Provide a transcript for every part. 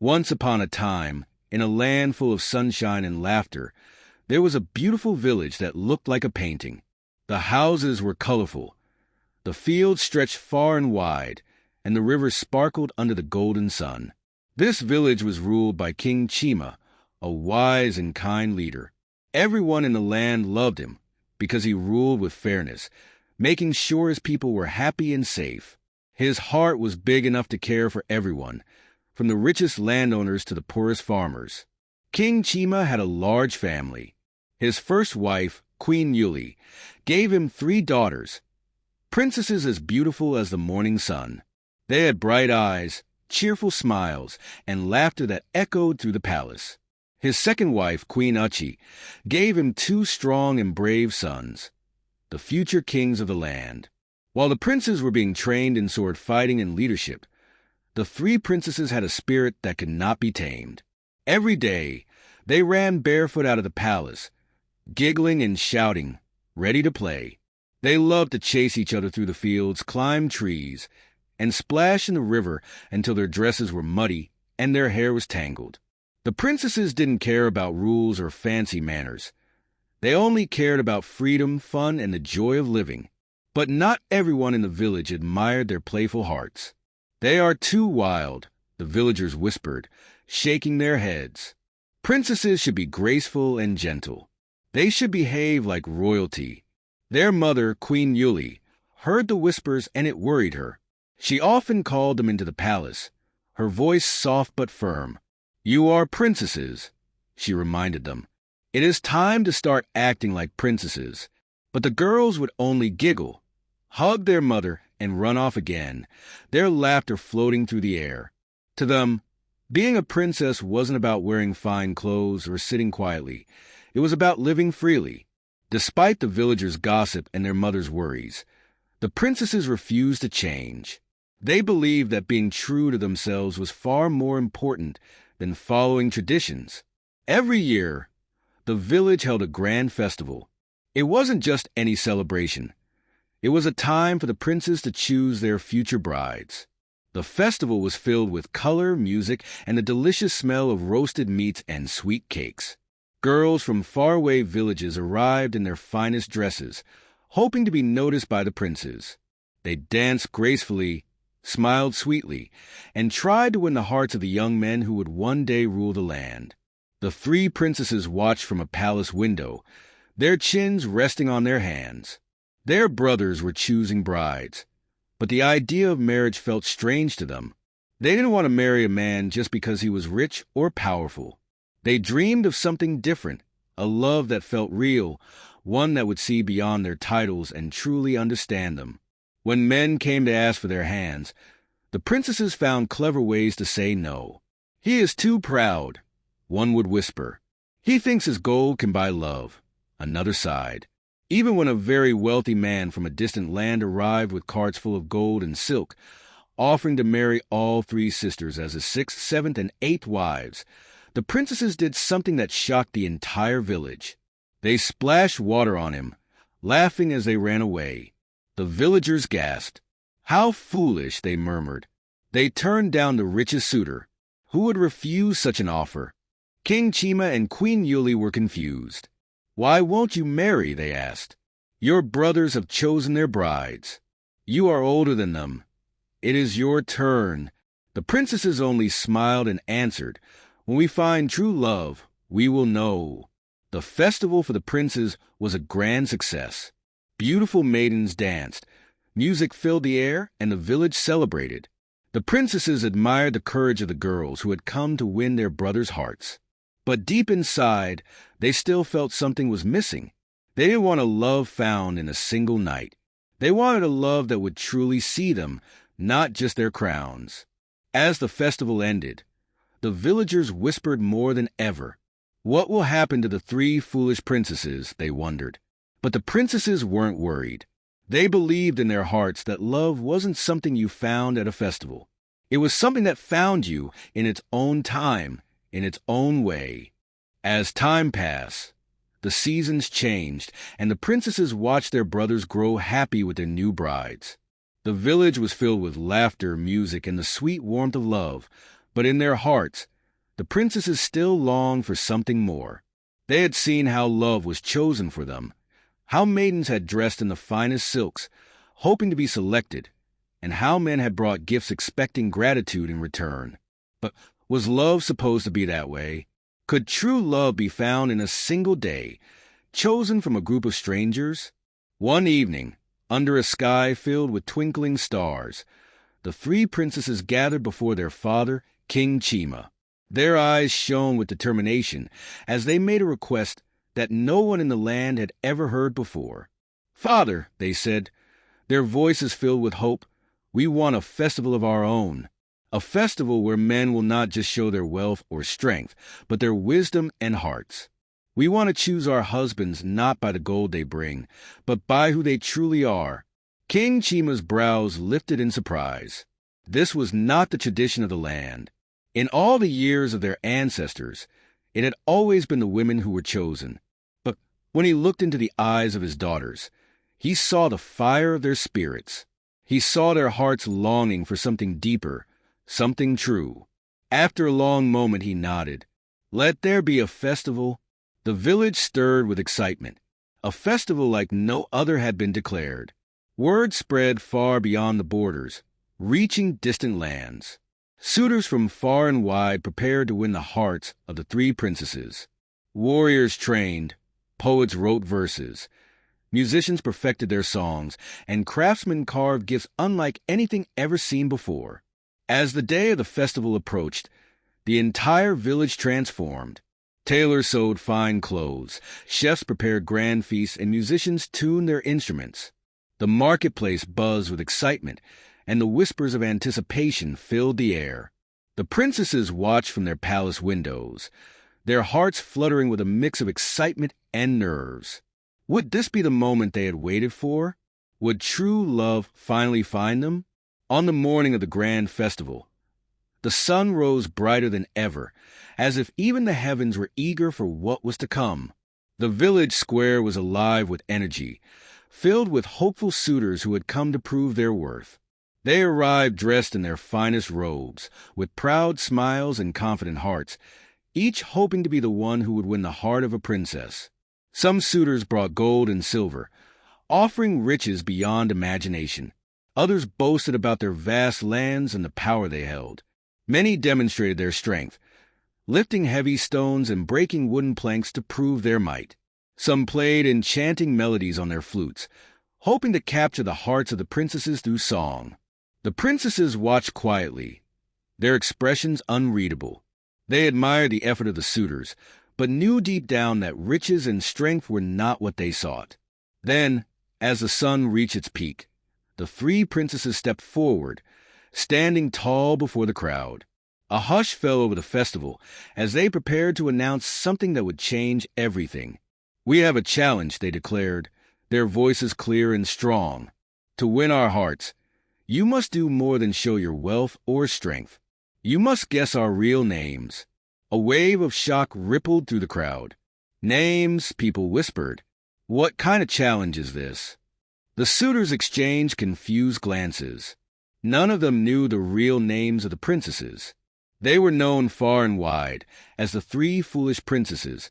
Once upon a time, in a land full of sunshine and laughter, there was a beautiful village that looked like a painting. The houses were colorful, the fields stretched far and wide, and the river sparkled under the golden sun. This village was ruled by King Chima, a wise and kind leader. Everyone in the land loved him because he ruled with fairness, making sure his people were happy and safe. His heart was big enough to care for everyone, from the richest landowners to the poorest farmers. King Chima had a large family. His first wife, Queen Yuli, gave him 3 daughters, princesses as beautiful as the morning sun. They had bright eyes, cheerful smiles, and laughter that echoed through the palace. His second wife, Queen Uchi, gave him 2 strong and brave sons, the future kings of the land. While the princes were being trained in sword fighting and leadership, the 3 princesses had a spirit that could not be tamed. Every day, they ran barefoot out of the palace, giggling and shouting, ready to play. They loved to chase each other through the fields, climb trees, and splash in the river until their dresses were muddy and their hair was tangled. The princesses didn't care about rules or fancy manners. They only cared about freedom, fun, and the joy of living. But not everyone in the village admired their playful hearts. "They are too wild," the villagers whispered, shaking their heads. "Princesses should be graceful and gentle. They should behave like royalty." Their mother, Queen Yuli, heard the whispers and it worried her. She often called them into the palace, her voice soft but firm. "You are princesses," she reminded them. "It is time to start acting like princesses." But the girls would only giggle, hug their mother, and run off again, their laughter floating through the air. To them, being a princess wasn't about wearing fine clothes or sitting quietly. It was about living freely. Despite the villagers' gossip and their mother's worries, the princesses refused to change. They believed that being true to themselves was far more important than following traditions. Every year, the village held a grand festival. It wasn't just any celebration. It was a time for the princes to choose their future brides. The festival was filled with color, music, and the delicious smell of roasted meats and sweet cakes. Girls from faraway villages arrived in their finest dresses, hoping to be noticed by the princes. They danced gracefully, smiled sweetly, and tried to win the hearts of the young men who would one day rule the land. The 3 princesses watched from a palace window, their chins resting on their hands. Their brothers were choosing brides, but the idea of marriage felt strange to them. They didn't want to marry a man just because he was rich or powerful. They dreamed of something different, a love that felt real, one that would see beyond their titles and truly understand them. When men came to ask for their hands, the princesses found clever ways to say no. "He is too proud," one would whisper. "He thinks his gold can buy love," another sighed. Even when a very wealthy man from a distant land arrived with carts full of gold and silk, offering to marry all 3 sisters as his 6th, 7th, and 8th wives, the princesses did something that shocked the entire village. They splashed water on him, laughing as they ran away. The villagers gasped. "How foolish," they murmured. They turned down the richest suitor. Who would refuse such an offer? King Chima and Queen Yuli were confused. "Why won't you marry?" they asked. "Your brothers have chosen their brides. You are older than them. It is your turn." The princesses only smiled and answered, "When we find true love, we will know." The festival for the princes was a grand success. Beautiful maidens danced, music filled the air, and the village celebrated. The princesses admired the courage of the girls who had come to win their brothers' hearts. But deep inside, they still felt something was missing. They didn't want a love found in a single night. They wanted a love that would truly see them, not just their crowns. As the festival ended, the villagers whispered more than ever. What will happen to the 3 foolish princesses, they wondered. But the princesses weren't worried. They believed in their hearts that love wasn't something you found at a festival. It was something that found you in its own time, in its own way. As time passed, the seasons changed, and the princesses watched their brothers grow happy with their new brides. The village was filled with laughter, music, and the sweet warmth of love, but in their hearts, the princesses still longed for something more. They had seen how love was chosen for them, how maidens had dressed in the finest silks, hoping to be selected, and how men had brought gifts expecting gratitude in return. But was love supposed to be that way? Could true love be found in a single day, chosen from a group of strangers? One evening, under a sky filled with twinkling stars, the three princesses gathered before their father, King Chima. Their eyes shone with determination as they made a request that no one in the land had ever heard before. "Father," they said, their voices filled with hope, "we want a festival of our own. A festival where men will not just show their wealth or strength, but their wisdom and hearts. We want to choose our husbands not by the gold they bring, but by who they truly are." King Chima's brows lifted in surprise. This was not the tradition of the land. In all the years of their ancestors, it had always been the women who were chosen. But when he looked into the eyes of his daughters, he saw the fire of their spirits. He saw their hearts longing for something deeper, something true. After a long moment, he nodded. "Let there be a festival." The village stirred with excitement. A festival like no other had been declared. Word spread far beyond the borders, reaching distant lands. Suitors from far and wide prepared to win the hearts of the three princesses. Warriors trained, poets wrote verses, musicians perfected their songs, and craftsmen carved gifts unlike anything ever seen before. As the day of the festival approached, the entire village transformed. Tailors sewed fine clothes, chefs prepared grand feasts, and musicians tuned their instruments. The marketplace buzzed with excitement, and the whispers of anticipation filled the air. The princesses watched from their palace windows, their hearts fluttering with a mix of excitement and nerves. Would this be the moment they had waited for? Would true love finally find them? On the morning of the grand festival, the sun rose brighter than ever, as if even the heavens were eager for what was to come. The village square was alive with energy, filled with hopeful suitors who had come to prove their worth. They arrived dressed in their finest robes, with proud smiles and confident hearts, each hoping to be the one who would win the heart of a princess. Some suitors brought gold and silver, offering riches beyond imagination. Others boasted about their vast lands and the power they held. Many demonstrated their strength, lifting heavy stones and breaking wooden planks to prove their might. Some played enchanting melodies on their flutes, hoping to capture the hearts of the princesses through song. The princesses watched quietly, their expressions unreadable. They admired the effort of the suitors, but knew deep down that riches and strength were not what they sought. Then, as the sun reached its peak, the three princesses stepped forward, standing tall before the crowd. A hush fell over the festival as they prepared to announce something that would change everything. "We have a challenge," they declared, their voices clear and strong. "To win our hearts, you must do more than show your wealth or strength. You must guess our real names." A wave of shock rippled through the crowd. "Names," people whispered. "What kind of challenge is this?" The suitors exchanged confused glances. None of them knew the real names of the princesses. They were known far and wide as the three foolish princesses,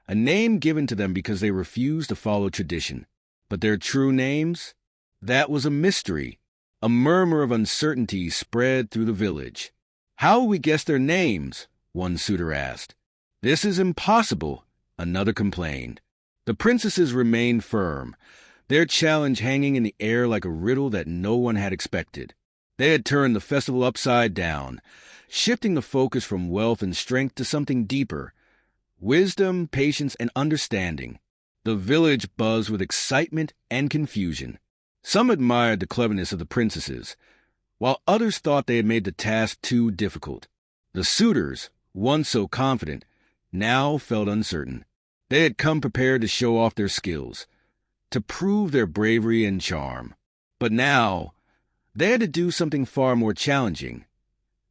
a name given to them because they refused to follow tradition. But their true names? That was a mystery. A murmur of uncertainty spread through the village. "How will we guess their names?" one suitor asked. "This is impossible," another complained. The princesses remained firm, their challenge hanging in the air like a riddle that no one had expected. They had turned the festival upside down, shifting the focus from wealth and strength to something deeper: wisdom, patience, and understanding. The village buzzed with excitement and confusion. Some admired the cleverness of the princesses, while others thought they had made the task too difficult. The suitors, once so confident, now felt uncertain. They had come prepared to show off their skills, to prove their bravery and charm. But now, they had to do something far more challenging.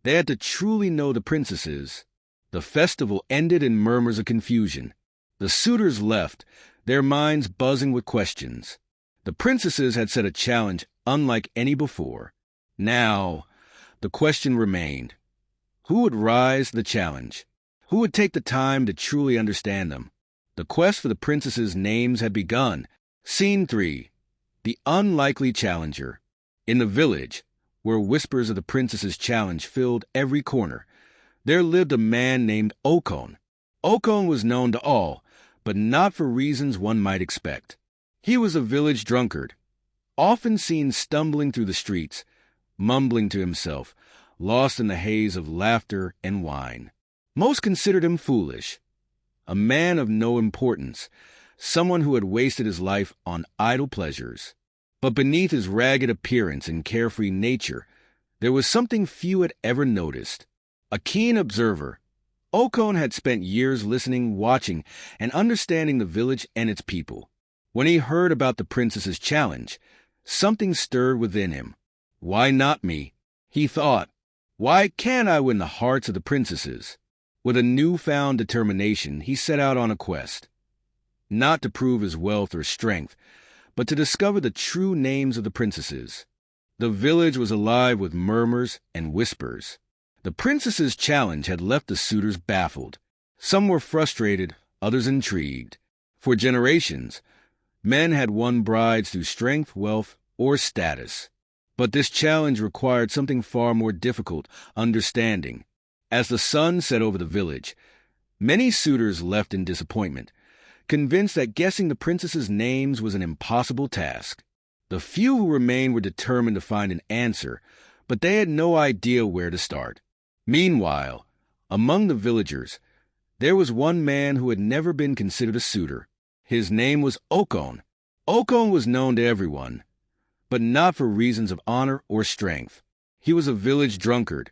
They had to truly know the princesses. The festival ended in murmurs of confusion. The suitors left, their minds buzzing with questions. The princesses had set a challenge unlike any before. Now, the question remained: who would rise to the challenge? Who would take the time to truly understand them? The quest for the princesses' names had begun. Scene 3. The Unlikely Challenger. In the village, where whispers of the princess's challenge filled every corner, there lived a man named Okon. Okon was known to all, but not for reasons one might expect. He was a village drunkard, often seen stumbling through the streets, mumbling to himself, lost in the haze of laughter and wine. Most considered him foolish, a man of no importance, someone who had wasted his life on idle pleasures. But beneath his ragged appearance and carefree nature, there was something few had ever noticed. A keen observer, Okon had spent years listening, watching, and understanding the village and its people. When he heard about the princess's challenge, something stirred within him. Why not me? He thought. Why can't I win the hearts of the princesses? With a newfound determination, he set out on a quest. Not to prove his wealth or strength, but to discover the true names of the princesses. The village was alive with murmurs and whispers. The princess's challenge had left the suitors baffled. Some were frustrated, others intrigued. For generations, men had won brides through strength, wealth, or status. But this challenge required something far more difficult: understanding. As the sun set over the village, many suitors left in disappointment, convinced that guessing the princesses' names was an impossible task. The few who remained were determined to find an answer, but they had no idea where to start. Meanwhile, among the villagers, there was one man who had never been considered a suitor. His name was Okon. Okon was known to everyone, but not for reasons of honor or strength. He was a village drunkard,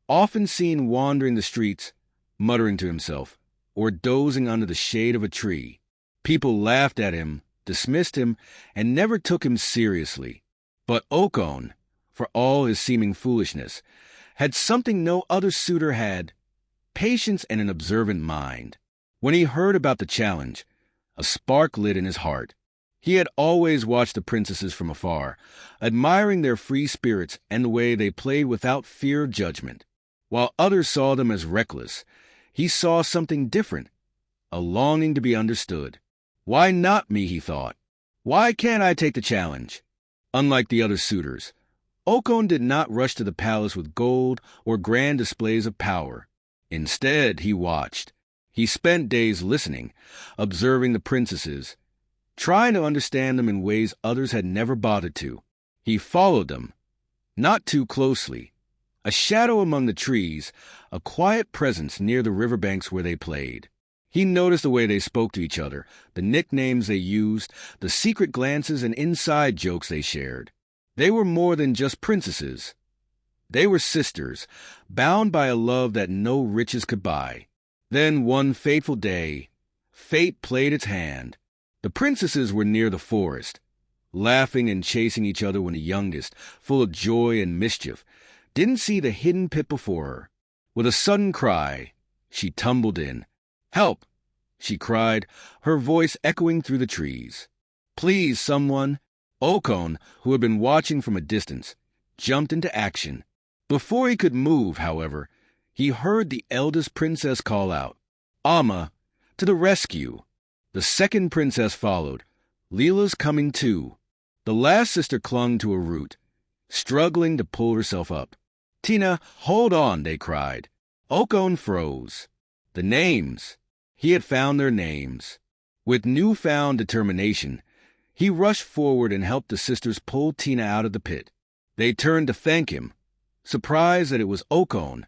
often seen wandering the streets, muttering to himself, or dozing under the shade of a tree. People laughed at him, dismissed him, and never took him seriously. But Okon, for all his seeming foolishness, had something no other suitor had: patience and an observant mind. When he heard about the challenge, a spark lit in his heart. He had always watched the princesses from afar, admiring their free spirits and the way they played without fear of judgment. While others saw them as reckless, he saw something different, a longing to be understood. Why not me, he thought. Why can't I take the challenge? Unlike the other suitors, Okon did not rush to the palace with gold or grand displays of power. Instead, he watched. He spent days listening, observing the princesses, trying to understand them in ways others had never bothered to. He followed them, not too closely. A shadow among the trees, a quiet presence near the riverbanks where they played. He noticed the way they spoke to each other, the nicknames they used, the secret glances and inside jokes they shared. They were more than just princesses. They were sisters, bound by a love that no riches could buy. Then one fateful day, fate played its hand. The princesses were near the forest, laughing and chasing each other when the youngest, full of joy and mischief, didn't see the hidden pit before her. With a sudden cry, she tumbled in. "Help!" she cried, her voice echoing through the trees. "Please, someone!" Okon, who had been watching from a distance, jumped into action. Before he could move, however, he heard the eldest princess call out, "Amma, to the rescue!" The second princess followed. "Leela's coming too." The last sister clung to a root, struggling to pull herself up. "Tina, hold on," they cried. Okon froze. The names. He had found their names. With newfound determination, he rushed forward and helped the sisters pull Tina out of the pit. They turned to thank him, surprised that it was Okon,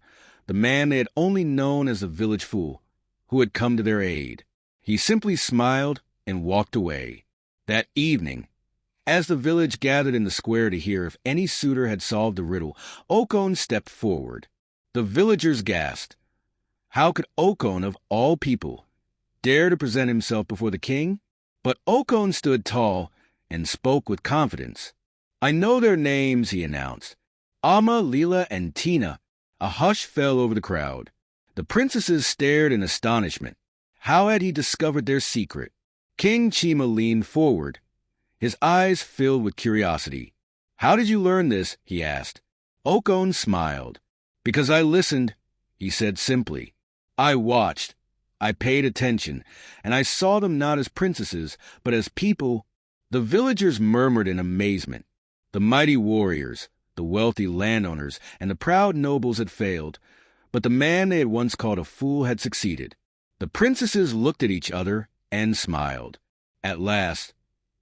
the man they had only known as the village fool, who had come to their aid. He simply smiled and walked away. That evening, as the village gathered in the square to hear if any suitor had solved the riddle, Okon stepped forward. The villagers gasped. How could Okon, of all people, dare to present himself before the king? But Okon stood tall and spoke with confidence. "I know their names," he announced. "Amma, Leela, and Tina." A hush fell over the crowd. The princesses stared in astonishment. How had he discovered their secret? King Chima leaned forward, his eyes filled with curiosity. "How did you learn this?" he asked. Okon smiled. "Because I listened," he said simply. I watched, I paid attention, and I saw them not as princesses, but as people. The villagers murmured in amazement. The mighty warriors, the wealthy landowners, and the proud nobles had failed, but the man they had once called a fool had succeeded. The princesses looked at each other and smiled. At last,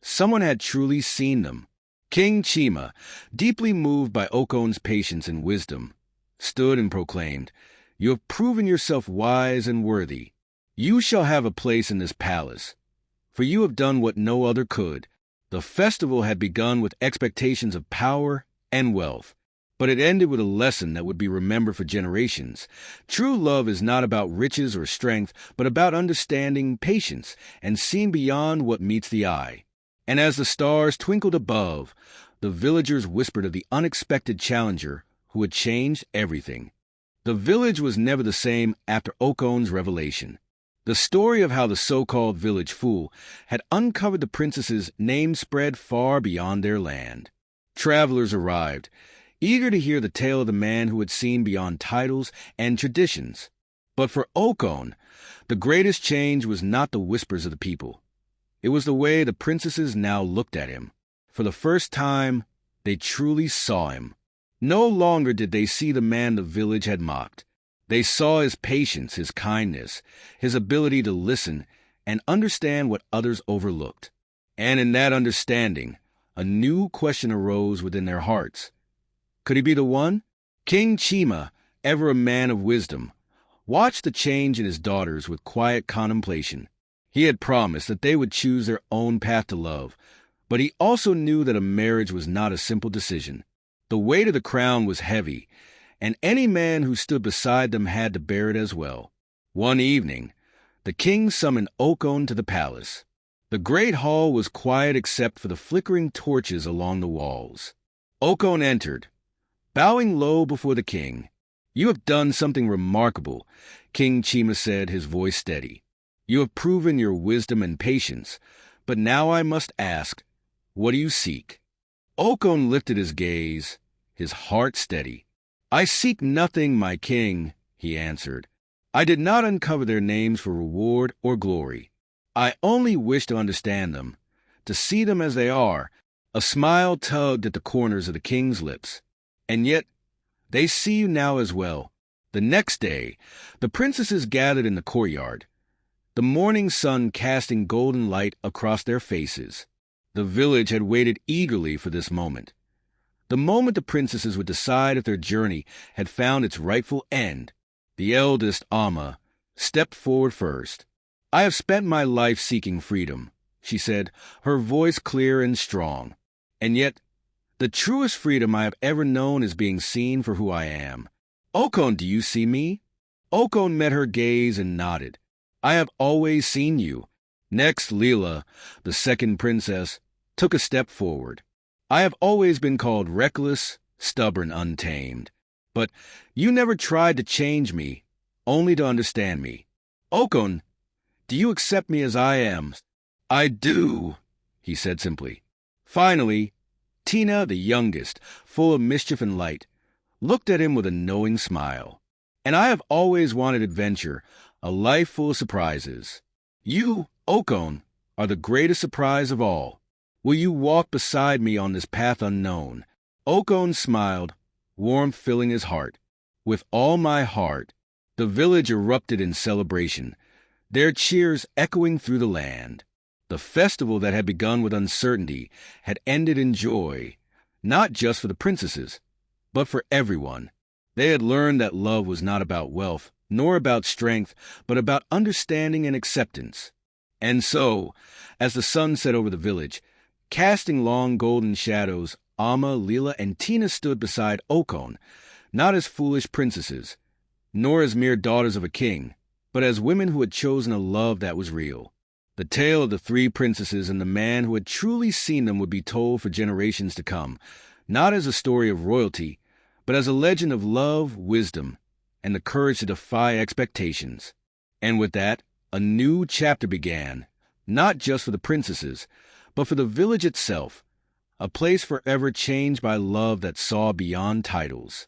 someone had truly seen them. King Chima, deeply moved by Okon's patience and wisdom, stood and proclaimed, "You have proven yourself wise and worthy. You shall have a place in this palace, for you have done what no other could." The festival had begun with expectations of power and wealth, but it ended with a lesson that would be remembered for generations. True love is not about riches or strength, but about understanding, patience, and seeing beyond what meets the eye. And as the stars twinkled above, the villagers whispered of the unexpected challenger who had changed everything. The village was never the same after Okon's revelation. The story of how the so-called village fool had uncovered the princess's name spread far beyond their land. Travelers arrived, eager to hear the tale of the man who had seen beyond titles and traditions. But for Okon, the greatest change was not the whispers of the people. It was the way the princesses now looked at him. For the first time, they truly saw him. No longer did they see the man the village had mocked. They saw his patience, his kindness, his ability to listen and understand what others overlooked. And in that understanding, a new question arose within their hearts. Could he be the one? King Chima, ever a man of wisdom, watched the change in his daughters with quiet contemplation. He had promised that they would choose their own path to love, but he also knew that a marriage was not a simple decision. The weight of the crown was heavy, and any man who stood beside them had to bear it as well. One evening, the king summoned Okon to the palace. The great hall was quiet except for the flickering torches along the walls. Okon entered, bowing low before the king. "You have done something remarkable," King Chima said, his voice steady. "You have proven your wisdom and patience, but now I must ask, what do you seek?" Okon lifted his gaze, his heart steady. "I seek nothing, my king," he answered. "I did not uncover their names for reward or glory. I only wish to understand them, to see them as they are." A smile tugged at the corners of the king's lips. "And yet, they see you now as well." The next day, the princesses gathered in the courtyard, the morning sun casting golden light across their faces. The village had waited eagerly for this moment. The moment the princesses would decide if their journey had found its rightful end. The eldest, Amma, stepped forward first. "I have spent my life seeking freedom," she said, her voice clear and strong. "And yet, the truest freedom I have ever known is being seen for who I am. Okon, do you see me?" Okon met her gaze and nodded. "I have always seen you." Next, Leela, the second princess, took a step forward. "I have always been called reckless, stubborn, untamed. But you never tried to change me, only to understand me. Okon, do you accept me as I am?" "I do," he said simply. Finally, Tina, the youngest, full of mischief and light, looked at him with a knowing smile. "And I have always wanted adventure, a life full of surprises. You, Okon, are the greatest surprise of all. Will you walk beside me on this path unknown?" Okon smiled, warmth filling his heart. "With all my heart." The village erupted in celebration, their cheers echoing through the land. The festival that had begun with uncertainty had ended in joy, not just for the princesses, but for everyone. They had learned that love was not about wealth, nor about strength, but about understanding and acceptance. And so, as the sun set over the village, casting long golden shadows, Amma, Leela, and Tina stood beside Okon, not as foolish princesses, nor as mere daughters of a king, but as women who had chosen a love that was real. The tale of the three princesses and the man who had truly seen them would be told for generations to come, not as a story of royalty, but as a legend of love, wisdom, and the courage to defy expectations. And with that, a new chapter began, not just for the princesses, but for the village itself, a place forever changed by love that saw beyond titles.